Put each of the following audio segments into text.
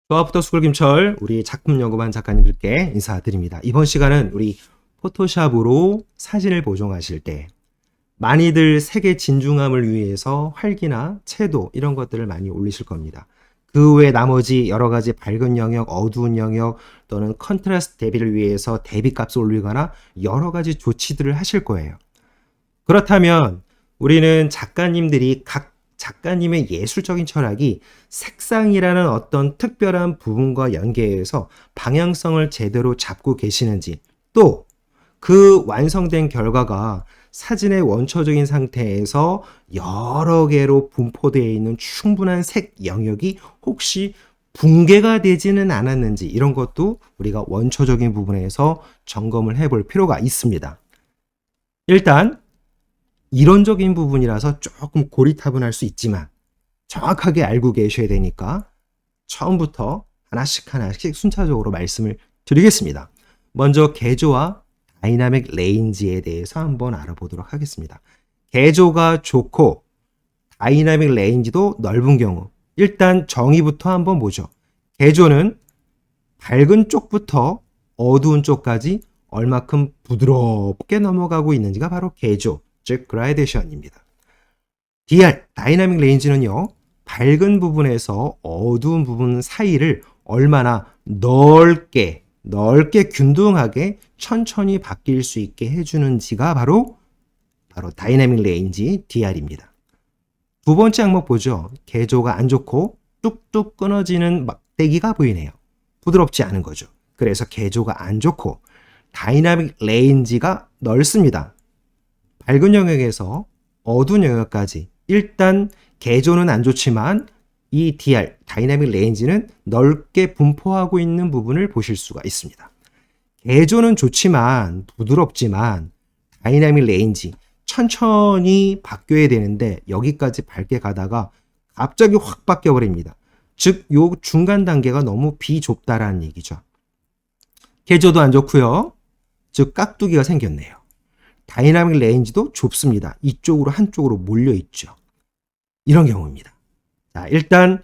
더아프터스쿨 김철, 우리 작품 연구반 작가님들께 인사드립니다. 이번 시간은 우리 포토샵으로 사진을 보정하실 때 많이들 색의 진중함을 위해서 활기나 채도 이런 것들을 많이 올리실 겁니다. 그 외 나머지 여러 가지 밝은 영역, 어두운 영역 또는 컨트라스트 대비를 위해서 대비값을 올리거나 여러 가지 조치들을 하실 거예요. 그렇다면 우리는 작가님들이 각 작가님의 예술적인 철학이 색상이라는 어떤 특별한 부분과 연계해서 방향성을 제대로 잡고 계시는지, 또 그 완성된 결과가 사진의 원초적인 상태에서 여러 개로 분포되어 있는 충분한 색 영역이 혹시 붕괴가 되지는 않았는지, 이런 것도 우리가 원초적인 부분에서 점검을 해볼 필요가 있습니다. 일단 이론적인 부분이라서 조금 고리타분할 수 있지만 정확하게 알고 계셔야 되니까 처음부터 하나씩 순차적으로 말씀을 드리겠습니다. 먼저 개조와 다이나믹 레인지에 대해서 한번 알아보도록 하겠습니다. 개조가 좋고 다이나믹 레인지도 넓은 경우, 일단 정의부터 한번 보죠. 개조는 밝은 쪽부터 어두운 쪽까지 얼마큼 부드럽게 넘어가고 있는지가 바로 개조, 즉 그라데이션입니다. DR, 다이나믹 레인지는요, 밝은 부분에서 어두운 부분 사이를 얼마나 넓게 균등하게 천천히 바뀔 수 있게 해주는지가 바로 다이나믹 레인지 DR입니다. 두 번째 항목 보죠. 개조가 안 좋고 뚝뚝 끊어지는 막대기가 보이네요. 부드럽지 않은 거죠. 그래서 개조가 안 좋고 다이나믹 레인지가 넓습니다. 밝은 영역에서 어두운 영역까지 일단 개조는 안 좋지만 이 DR, 다이나믹 레인지는 넓게 분포하고 있는 부분을 보실 수가 있습니다. 개조는 좋지만 부드럽지만 다이나믹 레인지 천천히 바뀌어야 되는데 여기까지 밝게 가다가 갑자기 확 바뀌어 버립니다. 즉, 요 중간 단계가 너무 비좁다라는 얘기죠. 개조도 안 좋고요. 즉, 깍두기가 생겼네요. 다이나믹 레인지도 좁습니다. 이쪽으로 한쪽으로 몰려 있죠. 이런 경우입니다. 자, 일단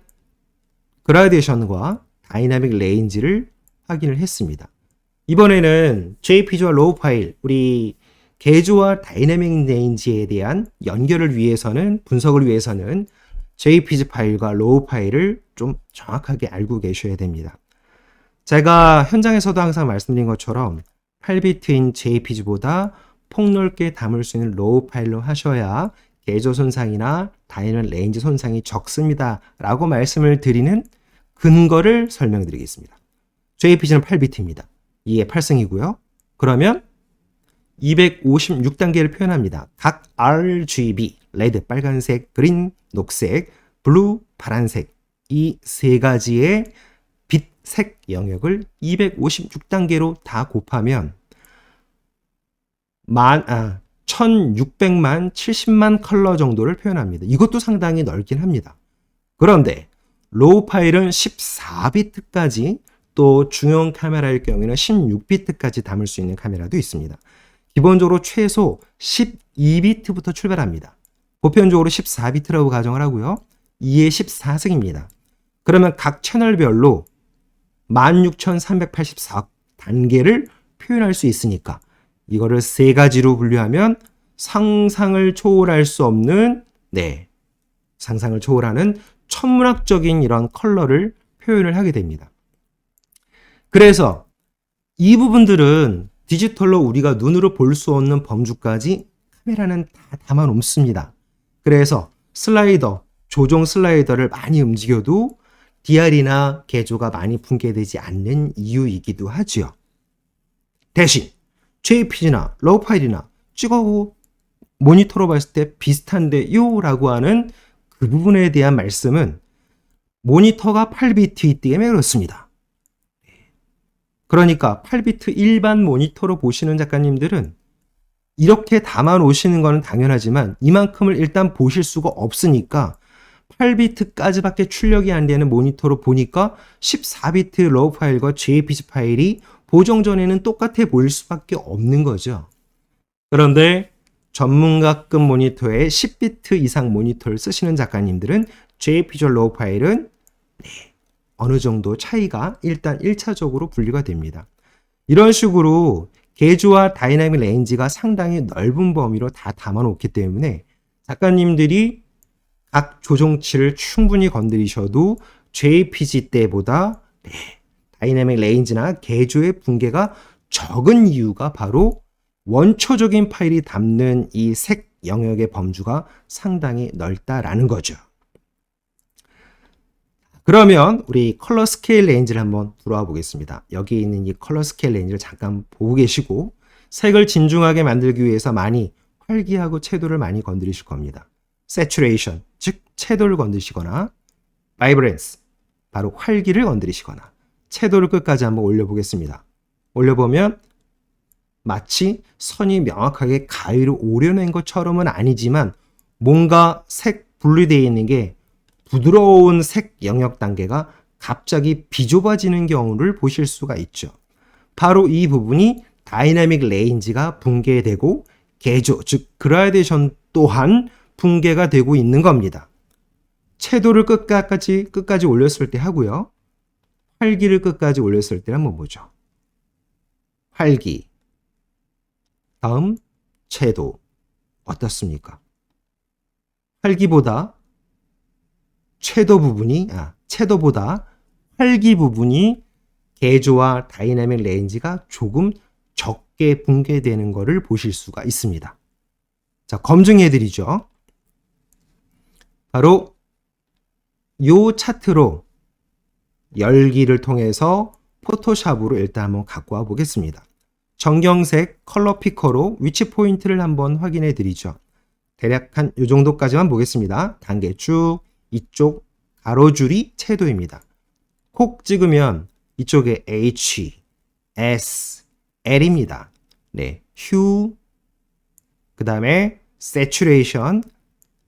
그라데이션과 다이나믹 레인지를 확인을 했습니다. 이번에는 JPG와 로우 파일, 우리 개조와 다이나믹 레인지에 대한 연결을 위해서는, 분석을 위해서는 JPG 파일과 로우 파일을 좀 정확하게 알고 계셔야 됩니다. 제가 현장에서도 항상 말씀드린 것처럼 8비트인 JPG보다 폭넓게 담을 수 있는 로우 파일로 하셔야 개조 손상이나 다이나믹 레인지 손상이 적습니다 라고 말씀을 드리는 근거를 설명드리겠습니다. JPG는 8비트입니다. 2의 8승이고요. 그러면 256단계를 표현합니다. 각 RGB, 레드, 빨간색, 그린, 녹색, 블루, 파란색, 이 세 가지의 빛, 색 영역을 256단계로 다 곱하면 1600만, 70만 컬러 정도를 표현합니다. 이것도 상당히 넓긴 합니다. 그런데 로우 파일은 14비트까지, 또 중형 카메라일 경우에는 16비트까지 담을 수 있는 카메라도 있습니다. 기본적으로 최소 12비트부터 출발합니다. 보편적으로 14비트라고 가정을 하고요. 2의 14승입니다. 그러면 각 채널별로 16384단계를 표현할 수 있으니까 이거를 세 가지로 분류하면 상상을 초월할 수 없는, 상상을 초월하는 천문학적인 이런 컬러를 표현을 하게 됩니다. 그래서 이 부분들은 디지털로 우리가 눈으로 볼 수 없는 범주까지 카메라는 다 담아 놓습니다. 그래서 조종 슬라이더를 많이 움직여도 DR이나 개조가 많이 붕괴되지 않는 이유이기도 하지요. 대신 JPG나 로우 파일이나 찍어보고 모니터로 봤을 때 비슷한데요 라고 하는 그 부분에 대한 말씀은 모니터가 8비트이기 때문에 그렇습니다. 그러니까 8비트 일반 모니터로 보시는 작가님들은 이렇게 담아 놓으시는 것은 당연하지만 이만큼을 일단 보실 수가 없으니까 8비트까지밖에 출력이 안 되는 모니터로 보니까 14비트 로우 파일과 JPG 파일이 보정 전에는 똑같아 보일 수밖에 없는 거죠. 그런데 전문가급 모니터에 10비트 이상 모니터를 쓰시는 작가님들은 JPG 로우 파일은 어느 정도 차이가 일단 1차적으로 분리가 됩니다. 이런 식으로 개조와 다이나믹 레인지가 상당히 넓은 범위로 다 담아놓기 때문에 작가님들이 각 조정치를 충분히 건드리셔도 JPG 때보다 다이나믹 레인지나 개조의 붕괴가 적은 이유가 바로 원초적인 파일이 담는 이 색 영역의 범주가 상당히 넓다라는 거죠. 그러면 우리 컬러 스케일 레인지를 한번 들어와 보겠습니다. 여기 있는 이 컬러 스케일 레인지를 잠깐 보고 계시고 색을 진중하게 만들기 위해서 많이 활기하고 채도를 많이 건드리실 겁니다. Saturation, 즉 채도를 건드시거나 Vibrance, 바로 활기를 건드리시거나 채도를 끝까지 한번 올려보겠습니다. 올려보면 마치 선이 명확하게 가위로 오려낸 것처럼은 아니지만 뭔가 색 분리되어 있는 게 부드러운 색 영역 단계가 갑자기 비좁아지는 경우를 보실 수가 있죠. 바로 이 부분이 다이나믹 레인지가 붕괴되고 개조, 즉 그라데이션 또한 붕괴가 되고 있는 겁니다. 채도를 끝까지 올렸을 때 하고요. 활기를 끝까지 올렸을 때 한번 보죠. 활기, 다음 채도 어떻습니까? 활기보다 채도보다 활기 부분이 개조와 다이나믹 레인지가 조금 적게 붕괴되는 것을 보실 수가 있습니다. 자, 검증해 드리죠. 바로 이 차트로 열기를 통해서 포토샵으로 일단 한번 갖고 와 보겠습니다. 정경색 컬러 피커로 위치 포인트를 한번 확인해 드리죠. 대략 한 이 정도까지만 보겠습니다. 단계 쭉 이쪽 가로줄이 채도입니다. 콕 찍으면 이쪽에 H, S, L입니다. 네, 휴, 그 다음에 saturation,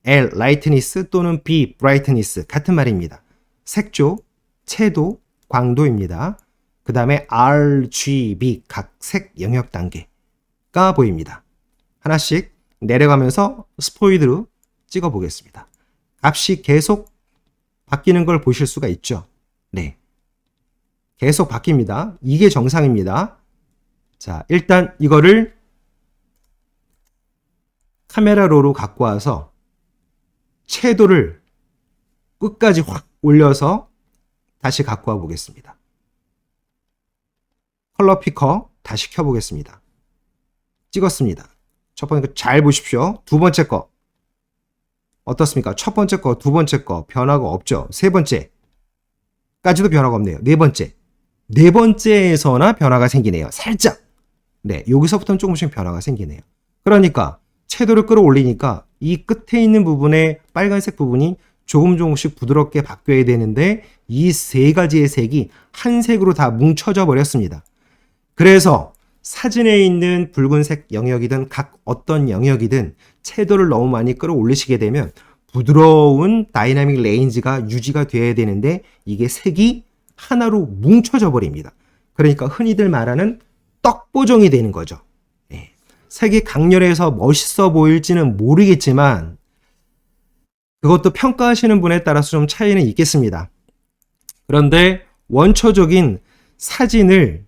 L, lightness 또는 B, brightness 같은 말입니다. 색조, 채도, 광도입니다. 그 다음에 RGB 각 색 영역 단계가 보입니다. 하나씩 내려가면서 스포이드로 찍어 보겠습니다. 값이 계속 바뀌는 걸 보실 수가 있죠. 네, 계속 바뀝니다. 이게 정상입니다. 자, 일단 이거를 카메라 롤로 갖고 와서 채도를 끝까지 확 올려서 다시 갖고 와 보겠습니다. 컬러 피커 다시 켜보겠습니다. 찍었습니다. 첫 번째 거 잘 보십시오. 두 번째 거 어떻습니까? 첫 번째 거, 두 번째 거 변화가 없죠. 세 번째까지도 변화가 없네요. 네 번째에서나 변화가 생기네요. 살짝. 네, 여기서부터는 조금씩 변화가 생기네요. 그러니까 채도를 끌어올리니까 이 끝에 있는 부분의 빨간색 부분이 조금씩 부드럽게 바뀌어야 되는데 이 세 가지의 색이 한 색으로 다 뭉쳐져 버렸습니다. 그래서 사진에 있는 붉은색 영역이든 각 어떤 영역이든 채도를 너무 많이 끌어올리시게 되면 부드러운 다이나믹 레인지가 유지가 돼야 되는데 이게 색이 하나로 뭉쳐져 버립니다. 그러니까 흔히들 말하는 떡보정이 되는 거죠. 네. 색이 강렬해서 멋있어 보일지는 모르겠지만 그것도 평가하시는 분에 따라서 좀 차이는 있겠습니다. 그런데 원초적인 사진을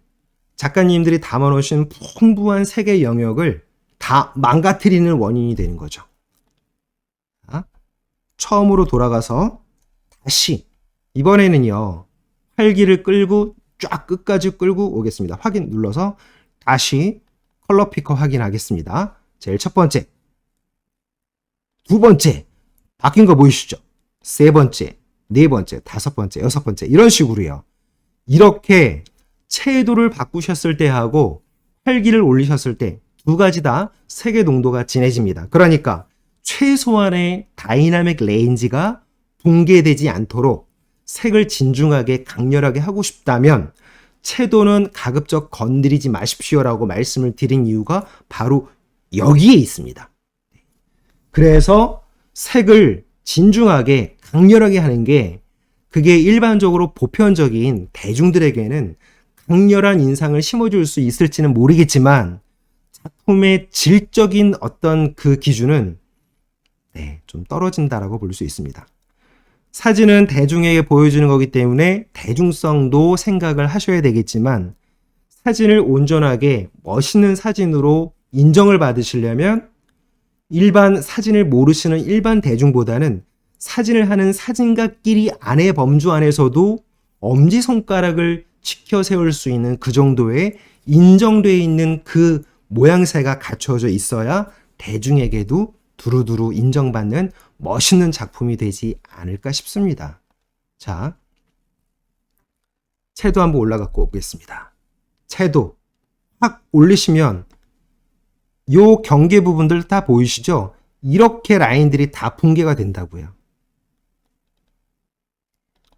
작가님들이 담아놓으신 풍부한 색의 영역을 다 망가뜨리는 원인이 되는 거죠. 처음으로 돌아가서 다시 이번에는요. 활기를 끌고 쫙 끝까지 끌고 오겠습니다. 확인 눌러서 다시 컬러 피커 확인하겠습니다. 제일 첫 번째, 두 번째 바뀐 거 보이시죠? 세 번째, 네 번째, 다섯 번째, 여섯 번째 이런 식으로요. 이렇게 채도를 바꾸셨을 때 하고 활기를 올리셨을 때 두 가지 다 색의 농도가 진해집니다. 그러니까 최소한의 다이나믹 레인지가 붕괴되지 않도록 색을 진중하게 강렬하게 하고 싶다면 채도는 가급적 건드리지 마십시오라고 말씀을 드린 이유가 바로 여기에 있습니다. 그래서 색을 진중하게 강렬하게 하는 게 그게 일반적으로 보편적인 대중들에게는 강렬한 인상을 심어줄 수 있을지는 모르겠지만 작품의 질적인 어떤 그 기준은 좀 떨어진다라고 볼 수 있습니다. 사진은 대중에게 보여주는 거기 때문에 대중성도 생각을 하셔야 되겠지만 사진을 온전하게 멋있는 사진으로 인정을 받으시려면 일반 사진을 모르시는 일반 대중보다는 사진을 하는 사진가끼리 안의 범주 안에서도 엄지손가락을 치켜 세울 수 있는 그 정도의 인정되어 있는 그 모양새가 갖춰져 있어야 대중에게도 두루두루 인정받는 멋있는 작품이 되지 않을까 싶습니다. 자, 채도 한번 올라갖고 오겠습니다. 채도 확 올리시면 요 경계 부분들 다 보이시죠? 이렇게 라인들이 다 붕괴가 된다고요.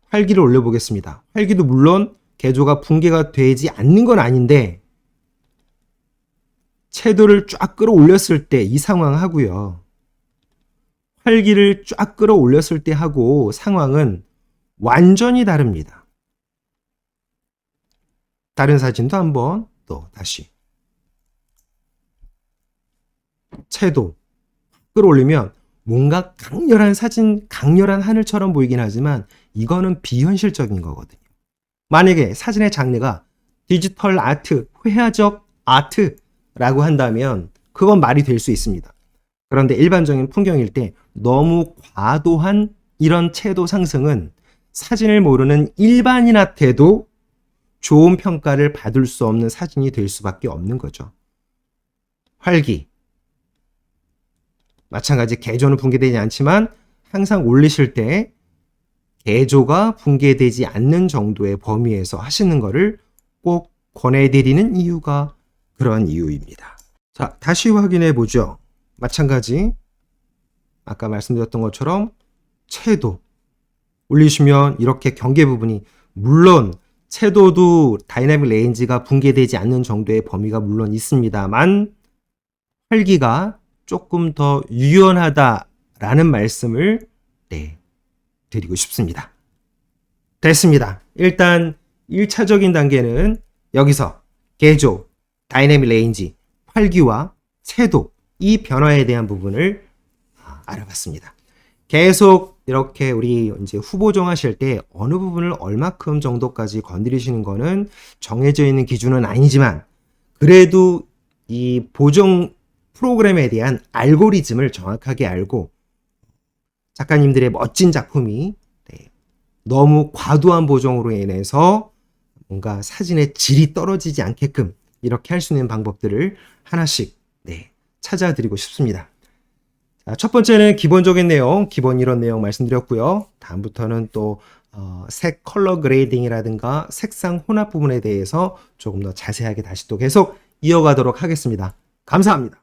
활기를 올려보겠습니다. 활기도 물론 개조가 붕괴가 되지 않는 건 아닌데 채도를 쫙 끌어올렸을 때 이 상황 하고요. 활기를 쫙 끌어올렸을 때 하고 상황은 완전히 다릅니다. 다른 사진도 한번 또 다시 채도 끌어올리면 뭔가 강렬한 사진, 강렬한 하늘처럼 보이긴 하지만 이거는 비현실적인 거거든요. 만약에 사진의 장르가 디지털 아트, 회화적 아트라고 한다면 그건 말이 될 수 있습니다. 그런데 일반적인 풍경일 때 너무 과도한 이런 채도 상승은 사진을 모르는 일반인한테도 좋은 평가를 받을 수 없는 사진이 될 수밖에 없는 거죠. 활기. 마찬가지 개조는 붕괴되지 않지만 항상 올리실 때 개조가 붕괴되지 않는 정도의 범위에서 하시는 것을 꼭 권해드리는 이유가 그런 이유입니다. 자, 다시 확인해 보죠. 마찬가지 아까 말씀드렸던 것처럼 채도 올리시면 이렇게 경계 부분이 물론 채도도 다이나믹 레인지가 붕괴되지 않는 정도의 범위가 물론 있습니다만 활기가 조금 더 유연하다라는 말씀을 드리고 싶습니다. 됐습니다. 일단 1차적인 단계는 여기서 개조, 다이내믹 레인지, 활기와 채도 이 변화에 대한 부분을 알아봤습니다. 계속 이렇게 우리 이제 후보종 하실 때 어느 부분을 얼마큼 정도까지 건드리시는 거는 정해져 있는 기준은 아니지만 그래도 이 보정 프로그램에 대한 알고리즘을 정확하게 알고 작가님들의 멋진 작품이 너무 과도한 보정으로 인해서 뭔가 사진의 질이 떨어지지 않게끔 이렇게 할 수 있는 방법들을 하나씩 찾아드리고 싶습니다. 자, 첫 번째는 기본적인 내용, 기본 이론 내용 말씀드렸고요. 다음부터는 또 색 컬러 그레이딩이라든가 색상 혼합 부분에 대해서 조금 더 자세하게 다시 또 계속 이어가도록 하겠습니다. 감사합니다.